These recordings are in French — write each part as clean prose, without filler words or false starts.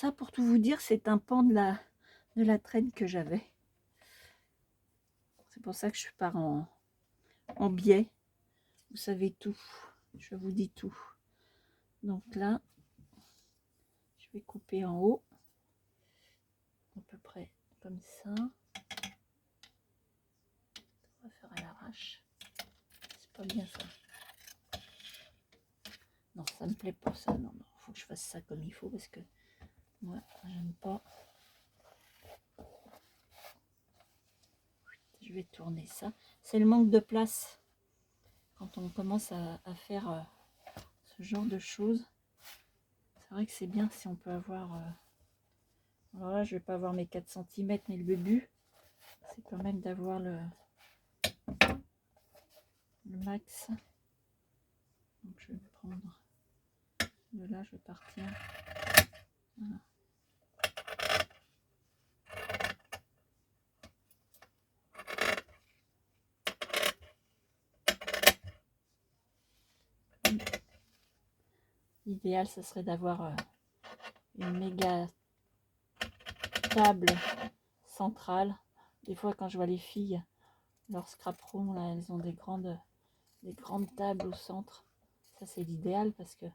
ça, pour tout vous dire, c'est un pan de la traîne que j'avais. C'est pour ça que je pars en biais. Vous savez tout. Je vous dis tout. Donc là, je vais couper en haut. À peu près comme ça. On va faire à l'arrache. C'est pas bien ça. Non, ça me plaît pas ça. Non, non. Faut que je fasse ça comme il faut parce que moi, j'aime pas. Je vais tourner ça. C'est le manque de place. Quand on commence à faire ce genre de choses, c'est vrai que c'est bien si on peut avoir... alors là, je vais pas avoir mes 4 cm, mais le but, c'est quand même d'avoir le max. Donc je vais prendre de là, je vais partir. Voilà. L'idéal, ce serait d'avoir une méga table centrale. Des fois, quand je vois les filles, leur scrap room, là, elles ont des grandes tables au centre. Ça, c'est l'idéal parce que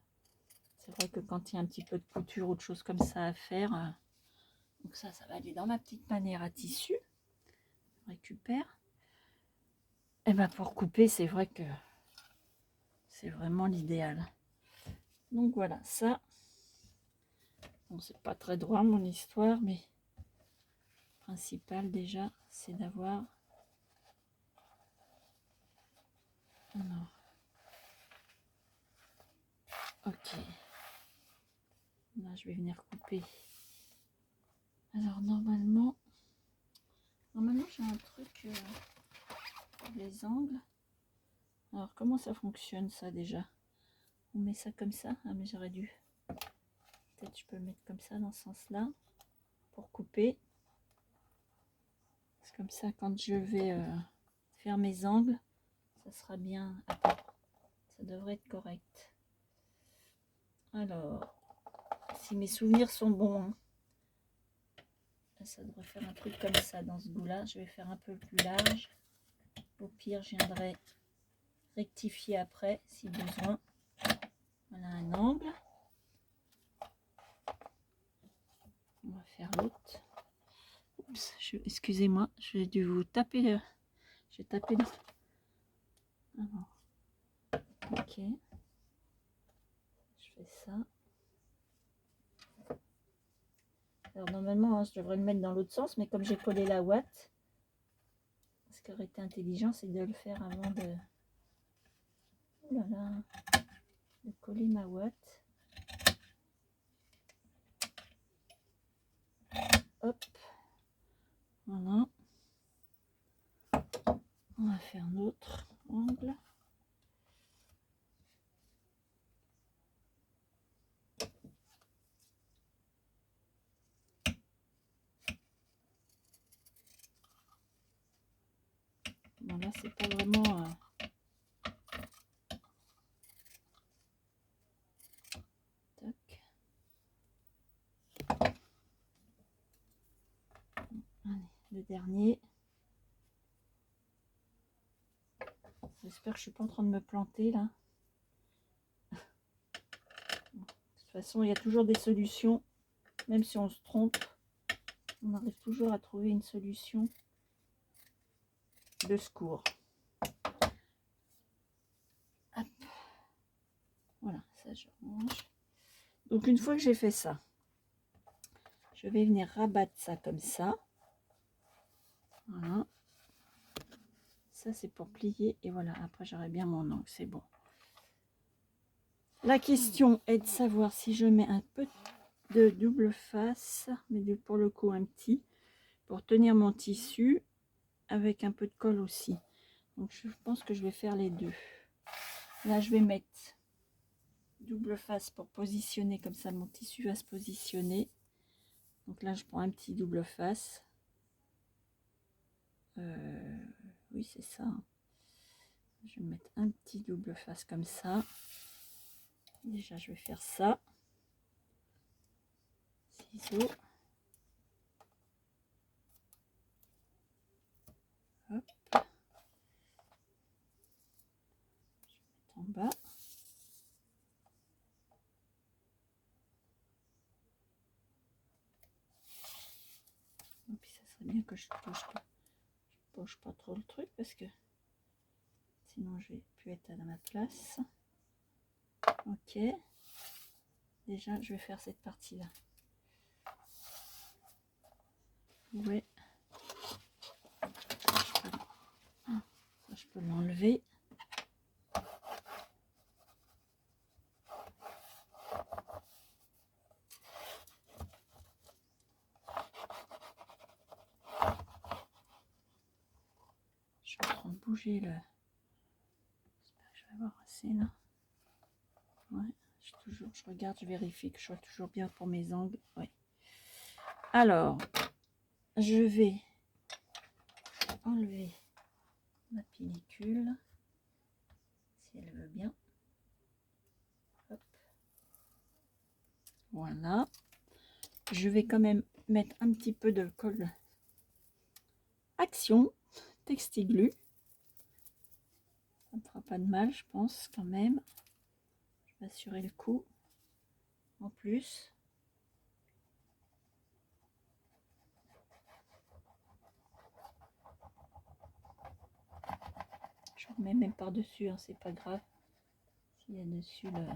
c'est vrai que quand il y a un petit peu de couture ou de choses comme ça à faire, donc ça va aller dans ma petite manière à tissu. Je récupère. Et bien pour couper, c'est vrai que c'est vraiment l'idéal. Donc voilà, ça. Bon, c'est pas très droit mon histoire, mais le principal déjà, c'est d'avoir. Alors, ok. Là, je vais venir couper. Alors normalement j'ai un truc pour les angles. Alors comment ça fonctionne ça déjà? On met ça comme ça. Ah mais j'aurais dû. Peut-être je peux le mettre comme ça dans ce sens-là pour couper. C'est comme ça quand je vais faire mes angles, ça sera bien. Ça devrait être correct. Alors, si mes souvenirs sont bons, hein, ça devrait faire un truc comme ça dans ce goût-là. Je vais faire un peu plus large. Au pire, je viendrai rectifier après si besoin. Voilà un angle. On va faire l'autre. Oups, excusez-moi, j'ai dû vous taper le. J'ai tapé le. Alors, ok. Je fais ça. Alors normalement, hein, je devrais le mettre dans l'autre sens, mais comme j'ai collé la ouate, ce qui aurait été intelligent, c'est de le faire avant de. Oh là là, de coller ma ouate. Hop, voilà. On va faire notre angle. Bon là, c'est pas vraiment. Tac. Allez, le dernier. J'espère que je suis pas en train de me planter là. De toute façon, il y a toujours des solutions. Même si on se trompe, on arrive toujours à trouver une solution de secours. Hop. Voilà, ça je range. Donc une fois que j'ai fait ça, je vais venir rabattre ça comme ça. Voilà. Ça c'est pour plier et voilà, après j'aurai bien mon angle, c'est bon. La question est de savoir si je mets un peu de double face, mais pour le coup un petit, pour tenir mon tissu avec un peu de colle aussi. Donc je pense que je vais faire les deux. Là je vais mettre double face pour positionner comme ça, mon tissu va se positionner. Donc là je prends un petit double face. Oui c'est ça. Je vais mettre un petit double face comme ça. Déjà je vais faire ça. ciseaux. Hop. Je vais mettre en bas. Et puis ça serait bien que je bouge pas trop le truc parce que sinon je vais plus être à ma place. Ok. Déjà je vais faire cette partie là. Ouais. Je peux l'enlever. Je suis en train de bouger le. J'espère que je vais avoir assez là. Ouais, je regarde, je vérifie que je sois toujours bien pour mes angles. Ouais. Alors, je vais enlever ma pellicule, si elle veut bien. Hop. Voilà. Je vais quand même mettre un petit peu de colle Action Textiglu. Ça ne fera pas de mal, je pense, quand même. Je vais assurer le coup. En plus. Je remets même par-dessus, hein, c'est pas grave. S'il y a dessus le...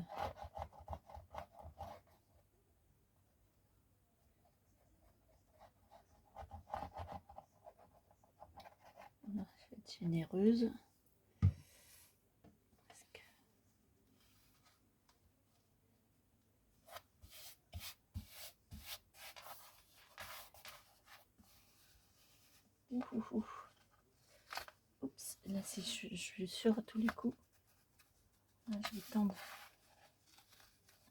Voilà, je vais être généreuse. Oups, là si je suis sûre à tous les coups. Là, je vais tendre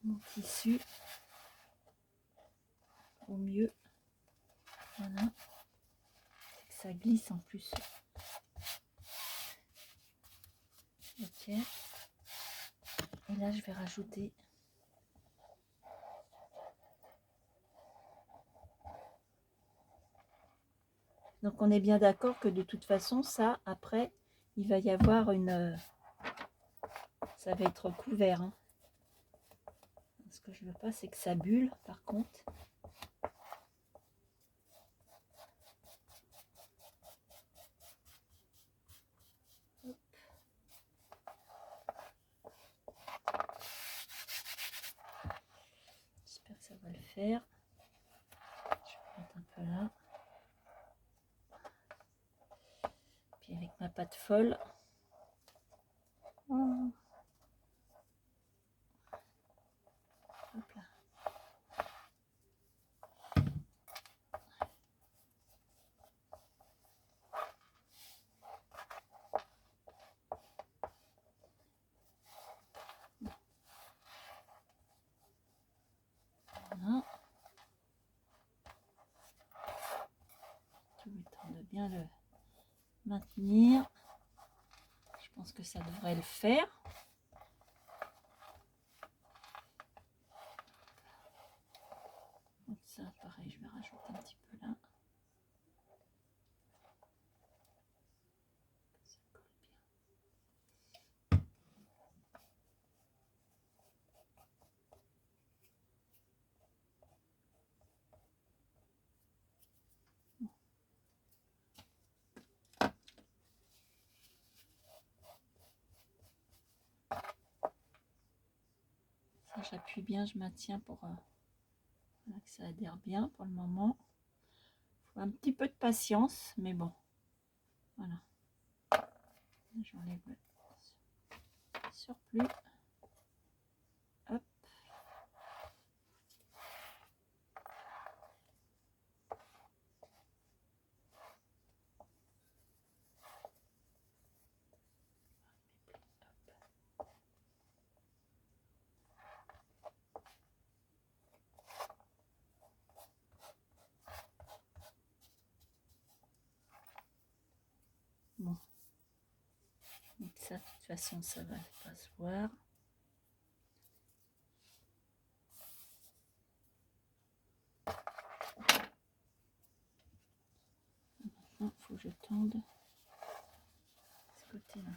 mon tissu au mieux. Voilà. Que ça glisse en plus. Ok. Et là, je vais rajouter donc on est bien d'accord que de toute façon, ça, après, il va y avoir une... ça va être couvert. Hein. Ce que je veux pas, c'est que ça bulle, par contre. Hop. J'espère que ça va le faire. Je vais mettre un peu là. Puis avec ma pâte folle. Oh. Hop là. Voilà. Tout le temps de bien le maintenir. Je pense que ça devrait le faire. Donc ça, pareil, je vais rajouter un petit peu là. Ça colle bien. Ça, j'appuie bien, je maintiens pour voilà, que ça adhère bien pour le moment. Il faut un petit peu de patience, mais bon. Voilà. J'enlève le surplus. Hop. Bon. Donc ça, de toute façon, ça va pas se voir. tende ce côté-là.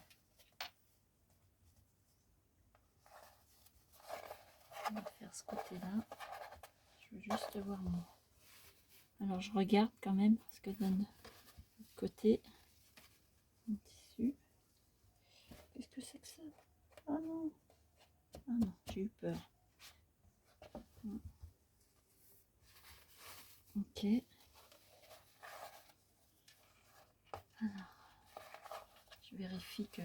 On va faire ce côté-là. Je veux juste voir mon... Alors je regarde quand même ce que donne le côté mon tissu. Qu'est-ce que c'est que ça? Ah non, ah non, j'ai eu peur. Ok. Alors, je vérifie que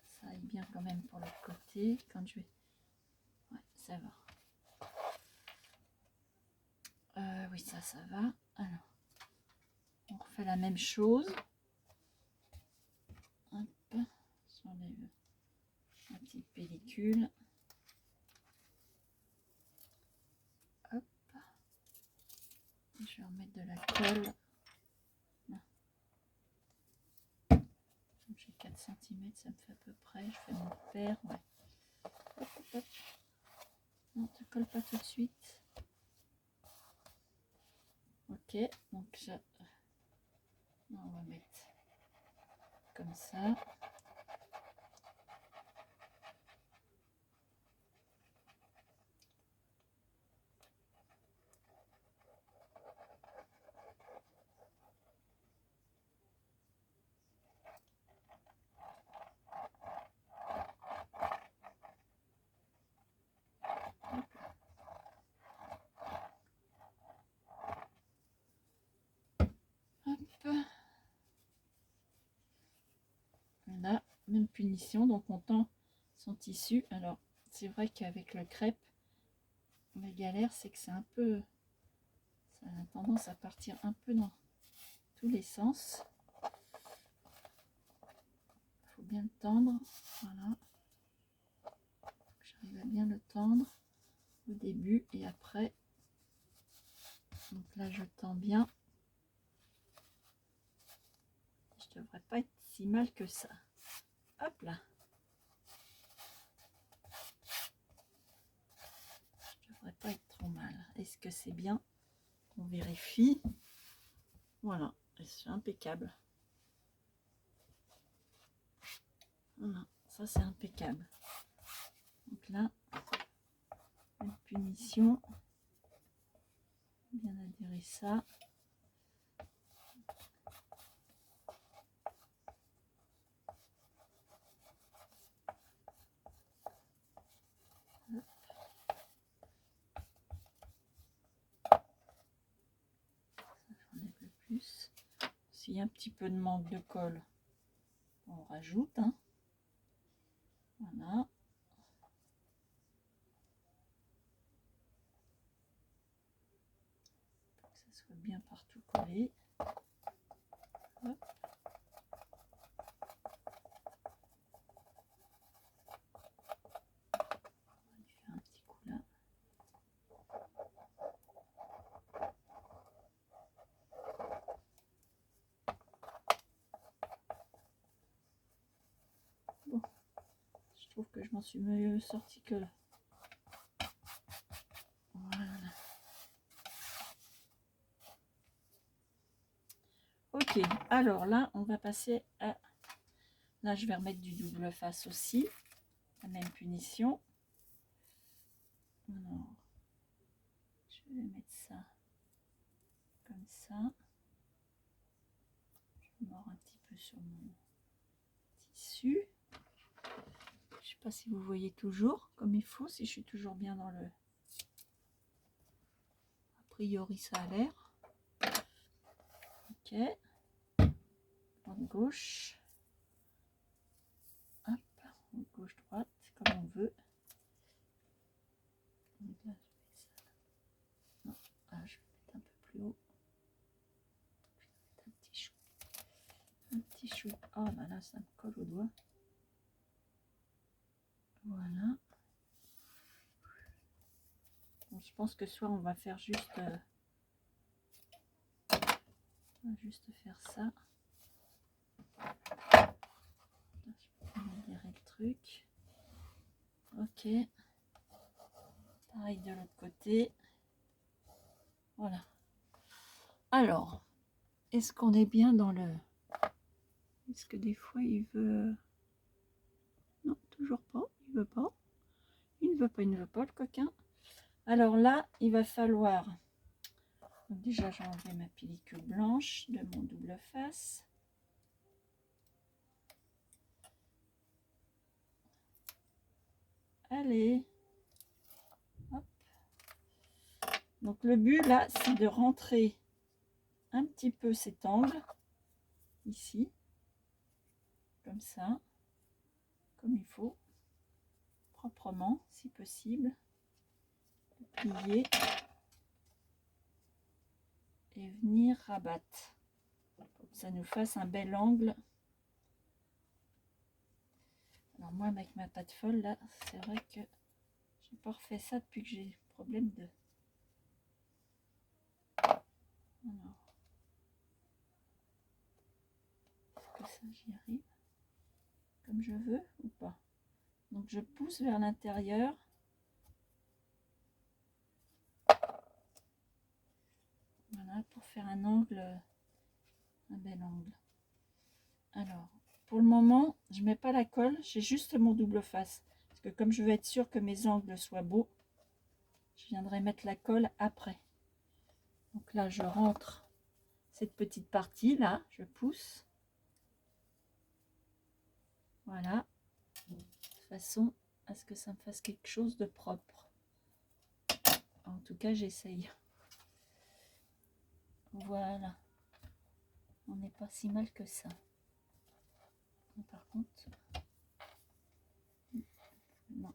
ça aille bien quand même pour l'autre côté. Quand je vais... Ouais, ça va. Oui, ça va. Alors, on refait la même chose. Hop, j'enlève la petite pellicule. Hop. Je vais remettre de la colle. J'ai 4 cm, ça me fait à peu près. Je fais mon repère. Ouais. Hop, hop, hop. Non, tu colle pas tout de suite. Ok, donc je... Non, on va mettre comme ça. Hop. Voilà, même punition, donc on tend son tissu. Alors, c'est vrai qu'avec le crêpe, la galère, c'est que c'est un peu... Ça a tendance à partir un peu dans tous les sens. Il faut bien le tendre. Voilà. J'arrive à bien le tendre au début et après. Donc là, je tends bien. Je devrais pas être si mal que ça. Hop là. Je devrais pas être trop mal. Est-ce que c'est bien? On vérifie. Voilà, c'est impeccable. Voilà, ça c'est impeccable. Donc là, une punition. Bien adhérer ça. J'enlève le plus. S'il y a un petit peu de manque de colle, on rajoute. Hein. Voilà. Pour que ça soit bien partout collé. Hop. On va lui faire un petit coup là. Bon, je trouve que je m'en suis mieux sortie que là. Voilà. Ok, alors là, on va passer à... Là, je vais remettre du double face aussi. La même punition. Alors, je vais mettre ça comme ça. Je mords un petit peu sur mon tissu. Je sais pas si vous voyez toujours comme il faut, si je suis toujours bien dans le... A priori, ça a l'air. Ok. Droite, gauche. Hop. Gauche, droite, comme on veut. Donc là, je vais ça. Non, là, je vais mettre un peu plus haut. Je vais mettre un petit chou. Un petit chou. Oh là là, ça me colle au doigt. Voilà. Bon, je pense que soit on va faire juste... on va juste faire ça. Je vais adhérer le truc. Ok. Pareil de l'autre côté. Voilà. Alors, est-ce qu'on est bien dans le... Est-ce que des fois il veut... Non, toujours pas, il veut pas. Il ne veut pas, il ne veut pas le coquin. Alors là, il va falloir... Donc déjà, j'ai enlevé ma pellicule blanche de mon double face. Allez. Hop. Donc le but là, c'est de rentrer un petit peu cet angle ici, comme ça, comme il faut, proprement si possible, plier et venir rabattre pour que ça nous fasse un bel angle. Alors moi avec ma pâte folle là, c'est vrai que j'ai pas refait ça depuis que j'ai problème de... Alors, est-ce que ça j'y arrive comme je veux ou pas? Donc je pousse vers l'intérieur. Voilà, pour faire un angle, un bel angle. Alors, pour le moment, je mets pas la colle, j'ai juste mon double face. Parce que comme je veux être sûre que mes angles soient beaux, je viendrai mettre la colle après. Donc là, je rentre cette petite partie là, je pousse. Voilà, de façon à ce que ça me fasse quelque chose de propre. En tout cas, j'essaye. Voilà, on n'est pas si mal que ça. Par contre, non.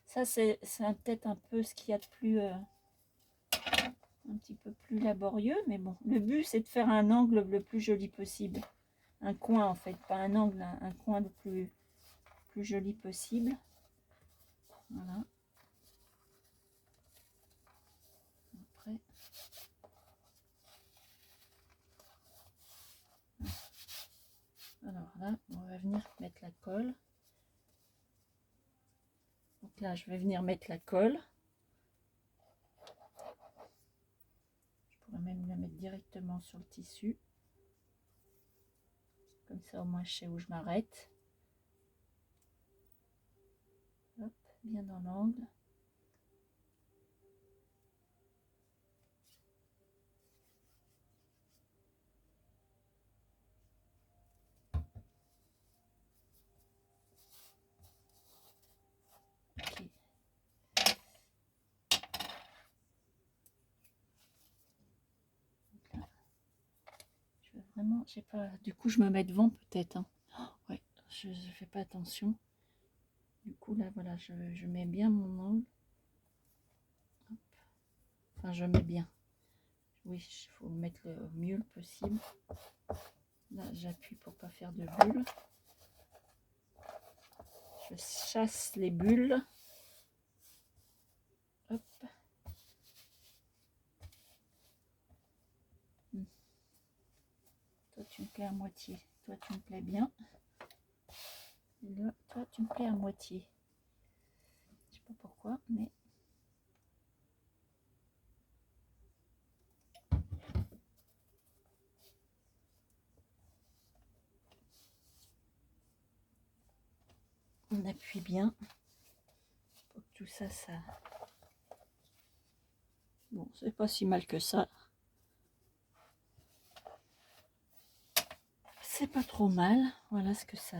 Ça, c'est peut-être un peu ce qu'il y a de plus... un petit peu plus laborieux, mais bon, le but c'est de faire un angle le plus joli possible, un coin en fait, pas un angle, un coin le plus joli possible. Voilà. Après, alors là, on va venir mettre la colle. Donc là, je vais venir mettre la colle. Je pourrais même la mettre directement sur le tissu. Comme ça, au moins, je sais où je m'arrête. Hop, bien dans l'angle. Okay. Là, je veux vraiment, j'ai pas. Du coup, je me mets devant peut-être. Hein. Oh, ouais, je fais pas attention. Du coup, là, voilà, je mets bien mon angle. Hop. Enfin, je mets bien. Oui, il faut mettre le mieux possible. Là, j'appuie pour pas faire de bulles. Je chasse les bulles. Hop. Toi, tu me plais à moitié. Toi, tu me plais bien. Et là, toi, tu me plais à moitié. Je sais pas pourquoi, mais... on appuie bien pour que tout ça, ça... Bon, c'est pas si mal que ça. C'est pas trop mal. Voilà ce que ça...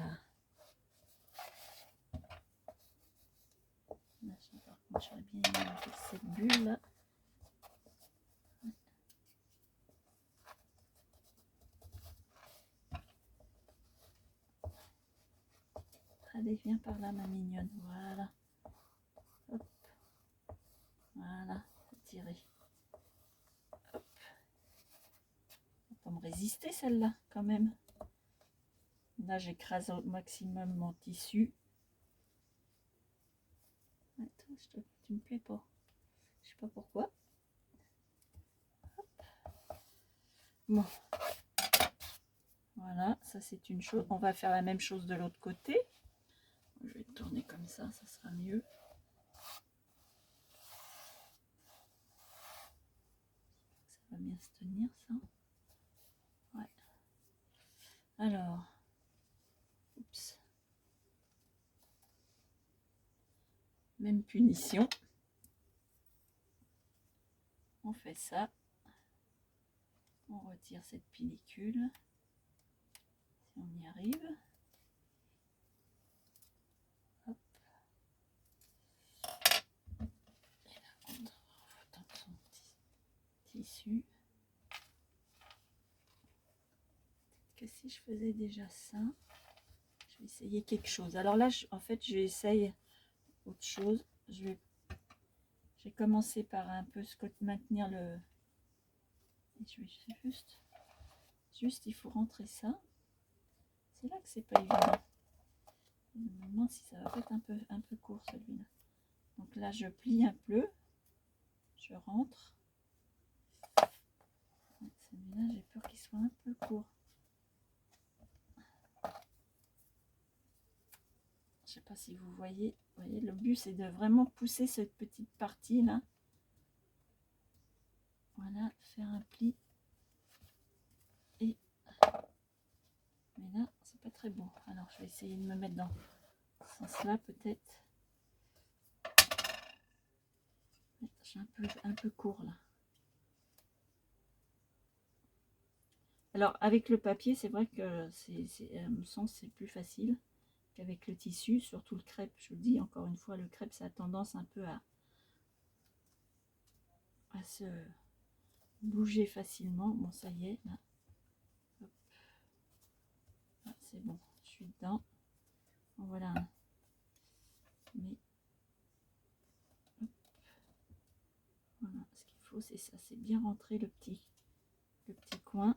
Là, par contre, j'aurais bien aimé enlever cette bulle là. Allez, viens par là, ma mignonne. Voilà. Hop. Voilà. Tirer. Hop. On va me résister celle-là, quand même. Là, j'écrase au maximum mon tissu. Attends, tu me plais pas. Je sais pas pourquoi. Hop. Bon. Voilà, ça c'est une chose. On va faire la même chose de l'autre côté. Je vais tourner comme ça sera mieux. Ça va bien se tenir, ça. Alors, oups. Même punition. On fait ça. On retire cette pellicule. Si on y arrive. Hop. Et là, on dans son tissu. Peut-être que si je faisais déjà ça, je vais essayer quelque chose. Alors là, en fait, je vais essayer autre chose. J'ai commencé par un peu maintenir le... Et je vais juste, il faut rentrer ça. C'est là que c'est pas évident. Je me demande si ça va pas être un peu court celui-là. Donc là, je plie un peu. Je rentre. Celui-là, j'ai peur qu'il soit un peu court. Je sais pas si vous voyez. Vous voyez, le but, c'est de vraiment pousser cette petite partie-là. Voilà, faire un pli. Et... Mais là, c'est pas très beau. Alors, je vais essayer de me mettre dans ce sens-là, peut-être. J'ai un peu court, là. Alors, avec le papier, c'est vrai que à mon sens, c'est plus facile qu'avec le tissu, surtout le crêpe. Je vous dis, encore une fois, le crêpe, ça a tendance un peu à se bouger facilement. Bon, ça y est, là. Ah, c'est bon, je suis dedans. Bon, voilà. Mais, hop. Voilà, ce qu'il faut, c'est ça. C'est bien rentrer le petit coin.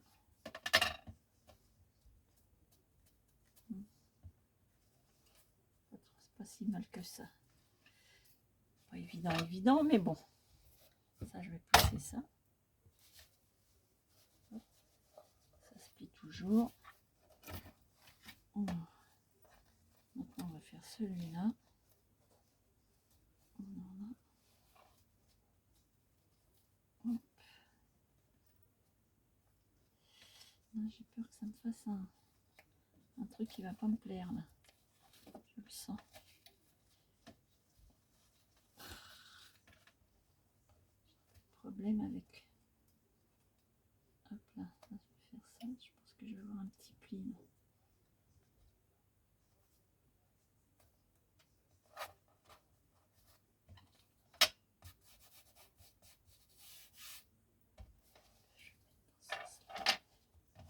C'est pas si mal que ça. Pas évident, mais bon. Ça, je vais pousser ça. Hop. Ça se plie toujours. Maintenant, on va faire celui-là. Voilà. Hop. J'ai peur que ça me fasse un truc qui va pas me plaire là. Je le sens. Problème avec. Hop là, je vais faire ça. Je pense que je vais avoir un petit pli. Là.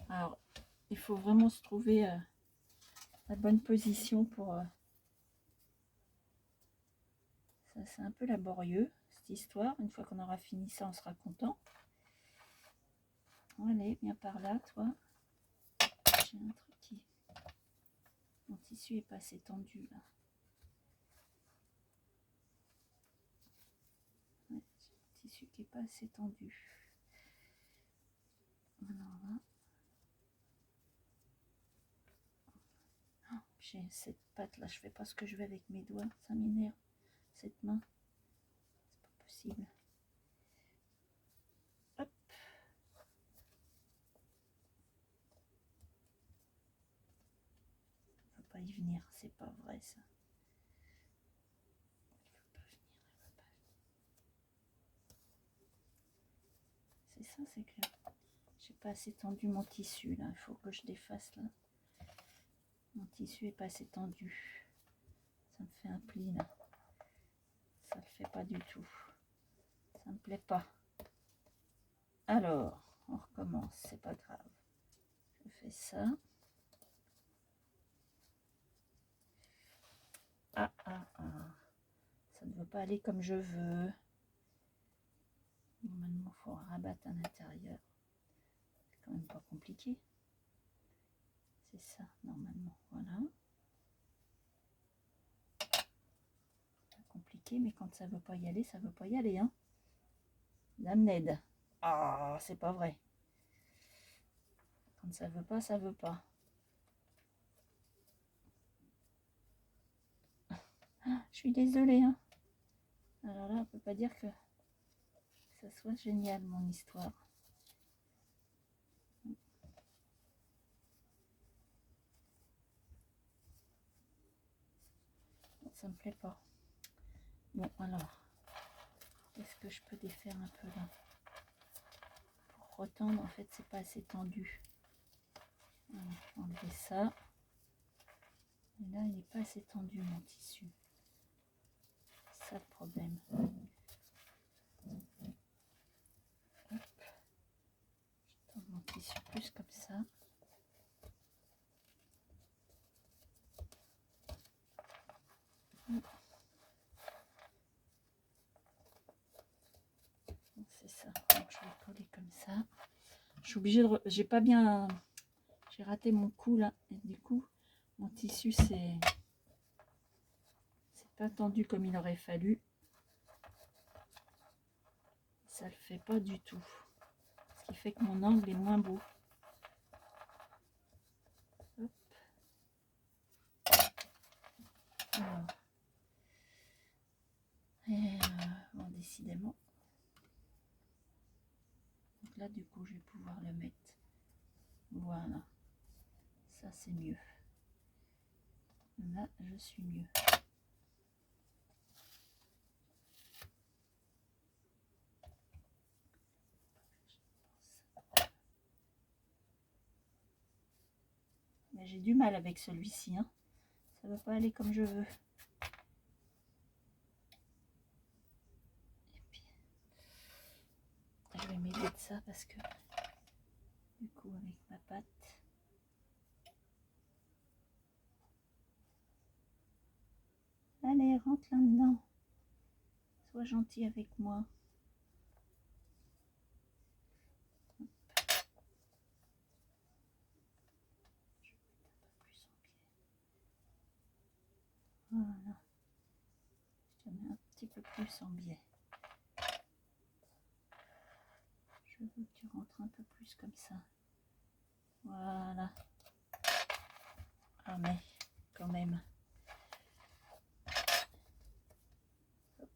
Alors, il faut vraiment se trouver la bonne position pour... ça, c'est un peu laborieux, cette histoire. Une fois qu'on aura fini ça, on sera content. Allez, viens par là, toi. J'ai un truc qui... Mon tissu est pas assez tendu, là. Ouais, j'ai un tissu qui est pas assez tendu. Alors là... J'ai cette patte là, je fais pas ce que je veux avec mes doigts, ça m'énerve, cette main, c'est pas possible. Hop. Elle veut pas y venir, c'est pas vrai ça. Elle veut pas venir, c'est ça, c'est que j'ai pas assez tendu mon tissu là, il faut que je défasse là. Mon tissu est pas assez tendu. Ça me fait un pli là. Ça le fait pas du tout. Ça me plaît pas. Alors, on recommence, c'est pas grave. Je fais ça. Ah. Ça ne veut pas aller comme je veux. Normalement, il faut rabattre à l'intérieur. C'est quand même pas compliqué. C'est ça, normalement. Voilà. C'est compliqué, mais quand ça veut pas y aller, ça veut pas y aller. Hein. Dame Ned. Ah, c'est pas vrai. Quand ça veut pas, ça veut pas. Ah, je suis désolée. Hein. Alors là, on peut pas dire que ça soit génial, mon histoire. ça me plaît pas. Bon, alors, est-ce que je peux défaire un peu là? Pour retendre, en fait, c'est pas assez tendu. Voilà, enlever ça. Et là, il n'est pas assez tendu, mon tissu. C'est ça le problème. Hop. Je tends mon tissu plus comme ça. C'est ça. Donc, je vais coller comme ça. Je suis obligée de... J'ai pas bien... J'ai raté mon coup là. Et du coup, mon tissu, c'est pas tendu comme il aurait fallu. Ça le fait pas du tout. Ce qui fait que mon angle est moins beau. Hop. Alors. Et bon, décidément. Donc là, du coup, je vais pouvoir le mettre. Voilà. Ça, c'est mieux. Là, je suis mieux. Mais j'ai du mal avec celui-ci. Hein. Ça va pas aller comme je veux. Et puis, je vais m'aider de ça parce que du coup, avec ma patte. Allez, rentre là-dedans. Sois gentil avec moi. Voilà. Je te mets un petit peu plus en biais. Je veux que tu rentres un peu plus comme ça. Voilà. Ah mais, quand même. Hop.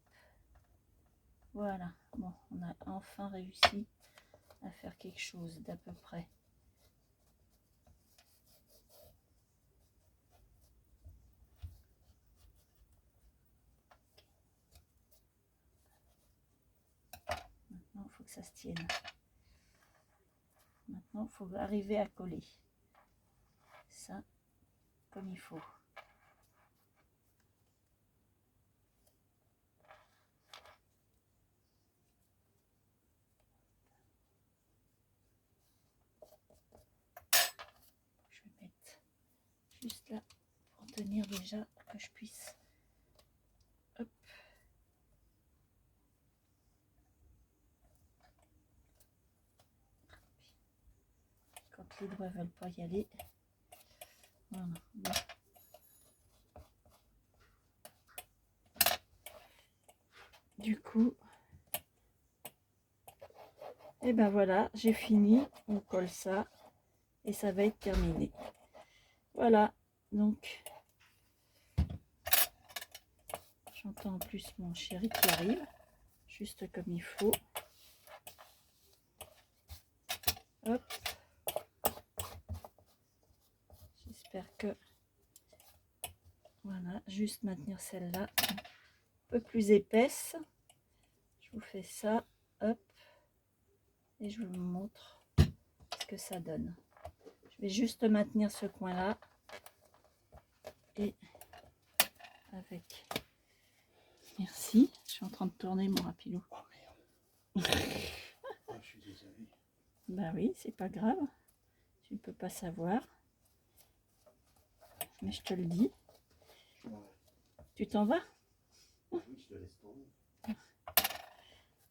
Voilà. Bon, on a enfin réussi à faire quelque chose d'à peu près. Maintenant, il faut que ça se tienne. Maintenant, il faut arriver à coller ça comme il faut. Je vais mettre juste là pour tenir déjà que je puisse. Hop. Quand les doigts ne veulent pas y aller. Voilà. Bon. Du coup, et ben voilà, j'ai fini. On colle ça et ça va être terminé. Voilà, donc j'entends en plus mon chéri qui arrive, juste comme il faut. Hop. J'espère que... Voilà, juste maintenir celle-là un peu plus épaisse. Je vous fais ça, hop. Et je vous montre ce que ça donne. Je vais juste maintenir ce coin-là. Et avec... Merci. Je suis en train de tourner mon rapilo. Oh merde. Oh, je suis désolée. Ben oui, c'est pas grave. Tu ne peux pas savoir. Mais je te le dis. Ouais. Tu t'en vas? Oui, je te laisse tomber.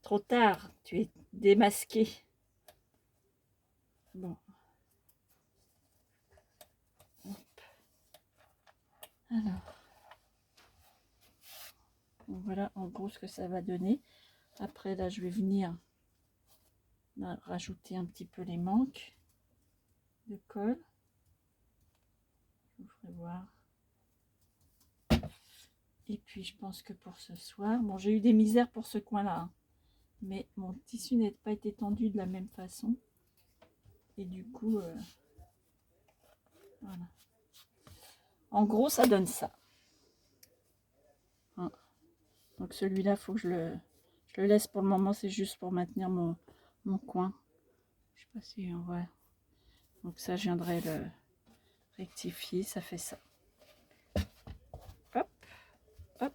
Trop tard, tu es démasqué. Bon. Hop. Alors. Donc voilà en gros ce que ça va donner. Après là, je vais venir là, rajouter un petit peu les manques de colle. Je vous ferai voir. Et puis je pense que pour ce soir, bon j'ai eu des misères pour ce coin-là. Hein, mais mon tissu n'a pas été tendu de la même façon. Et du coup, voilà. En gros, ça donne ça. Donc celui-là, il faut que je le laisse pour le moment. C'est juste pour maintenir mon coin. Je sais pas si on voit. Donc ça, je viendrai le rectifier. Ça fait ça. Hop, hop.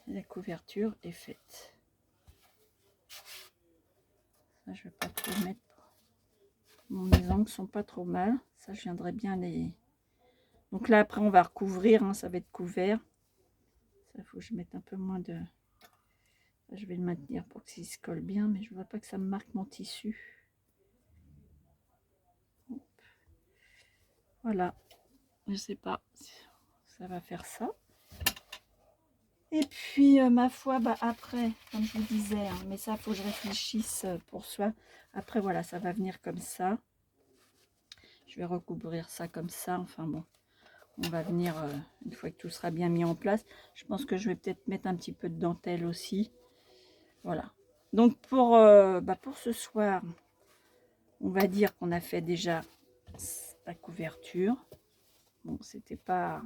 Et la couverture est faite. Ça, je vais pas trop le mettre. Mes ongles sont pas trop mal. Ça, je viendrai bien les... Donc là, après, on va recouvrir. Hein, ça va être couvert. Ça, faut que je mette un peu moins de... Je vais le maintenir pour qu'il se colle bien, mais je ne vois pas que ça me marque mon tissu. Voilà. Je sais pas. Ça va faire ça. Et puis, ma foi, bah, après, comme je vous disais, hein, mais ça, il faut que je réfléchisse pour soi. Après, voilà, ça va venir comme ça. Je vais recouvrir ça comme ça. Enfin bon, on va venir, une fois que tout sera bien mis en place. Je pense que je vais peut-être mettre un petit peu de dentelle aussi. Voilà. Donc, pour ce soir, on va dire qu'on a fait déjà la couverture. Bon, c'était pas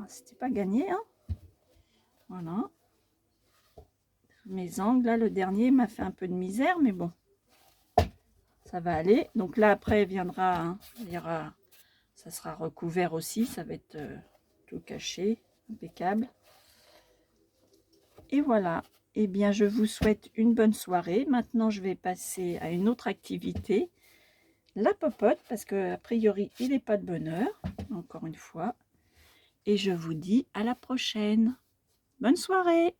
gagné, hein. Voilà. Mes angles, là, le dernier m'a fait un peu de misère, mais bon, ça va aller. Donc là, après, viendra, hein, ça sera recouvert aussi, ça va être tout caché, impeccable. Et voilà. Eh bien, je vous souhaite une bonne soirée. Maintenant, je vais passer à une autre activité, la popote, parce que a priori, il n'est pas de bonne heure, encore une fois. Et je vous dis à la prochaine. Bonne soirée!